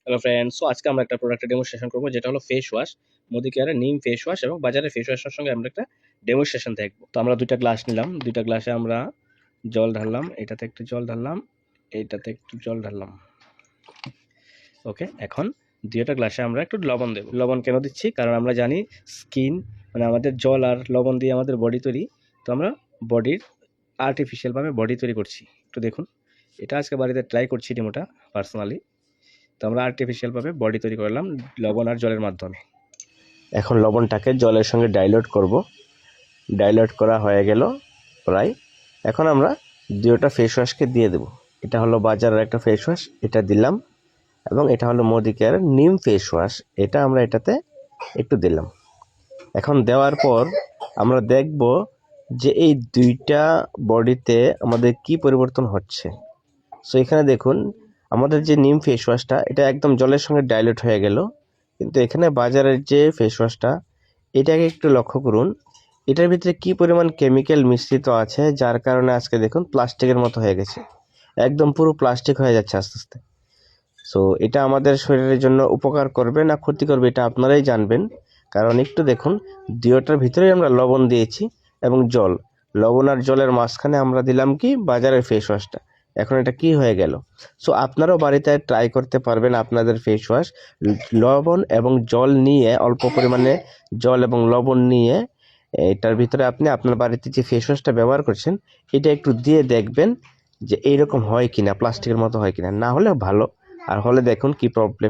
Hello friends, so আজকে আমরা একটা প্রোডাক্টের ডেমোস্ট্রেশন করবো, যেটা হলো ফেস ওয়াশ। মোদি কেয়ারের নিম ফেস ওয়াশ এবং বাজারের ফেস ওয়াশের সঙ্গে আমরা একটা ডেমোস্ট্রেশন দেখবো। তো আমরা দুইটা গ্লাস নিলাম, দুইটা গ্লাসে আমরা জল ঢাললাম, এটাতে একটু জল ঢাললাম, এইটাতে একটু জল ঢাললাম। ওকে, এখন দুইটা গ্লাসে আমরা একটু লবণ দেবো। লবণ কেন দিচ্ছি? কারণ আমরা জানি স্কিন মানে আমাদের জল আর লবণ দিয়ে আমাদের বডি তৈরি। তো আমরা বডির আর্টিফিশিয়ালভাবে বডি তৈরি করছি। একটু দেখুন, এটা আজকে বাড়িতে ট্রাই করছি ডেমোটা পার্সোনালি। তো আমরা আর্টিফিশিয়ালভাবে বডি তৈরি করলাম লবণ আর জলের মাধ্যমে। এখন লবণটাকে জলের সঙ্গে ডাইলুট করব। ডাইলুট করা হয়ে গেল প্রায়। এখন আমরা দুটো ফেস ওয়াশকে দিয়ে দেব। এটা হলো বাজারের একটা ফেস ওয়াশ, এটা দিলাম, এবং এটা হলো মোদি কেয়ারের নিম ফেস ওয়াশ, এটা আমরা এটাতে একটু দিলাম। এখন দেওয়ার পর আমরা দেখব যে এই দুইটা বডিতে আমাদের কি পরিবর্তন হচ্ছে। সো এখানে দেখুন, আমাদের যে নিম ফেস ওয়াশটা এটা একদম জলের সঙ্গে ডাইলুট হয়ে গেল, কিন্তু এখানে বাজারের যে ফেস ওয়াশটা এটাকে একটু লক্ষ্য করুন, এটার ভিতরে কি পরিমাণ কেমিক্যাল মিশ্রিত আছে, যার কারণে আজকে দেখুন প্লাস্টিকের মতো হয়ে গেছে, একদম পুরো প্লাস্টিক হয়ে যাচ্ছে আস্তে আস্তে। সো এটা আমাদের শরীরের জন্য উপকার করবে না ক্ষতি করবে এটা আপনারাই জানবেন। কারণ একটু দেখুন, দুয়োটার ভিতরেই আমরা লবণ দিয়েছি এবং জল, লবণ আর জলের মাঝখানে আমরা দিলাম কি বাজারের ফেস ওয়াশটা। এখন এটা কি হয়ে গেল? সো আপনারাও বাড়িতে ট্রাই করতে পারবেন আপনাদের ফেস ওয়াশ লবণ এবং জল নিয়ে, অল্প পরিমাণে জল এবং লবণ নিয়ে এটার ভিতরে আপনি আপনার বাড়িতে যে ফেস ওয়াশটা ব্যবহার করছেন এটা একটু দিয়ে দেখবেন যে এইরকম হয় কিনা, প্লাস্টিকের মতো হয় কিনা। না হলে ভালো, আর হলে দেখুন কি প্রবলেম।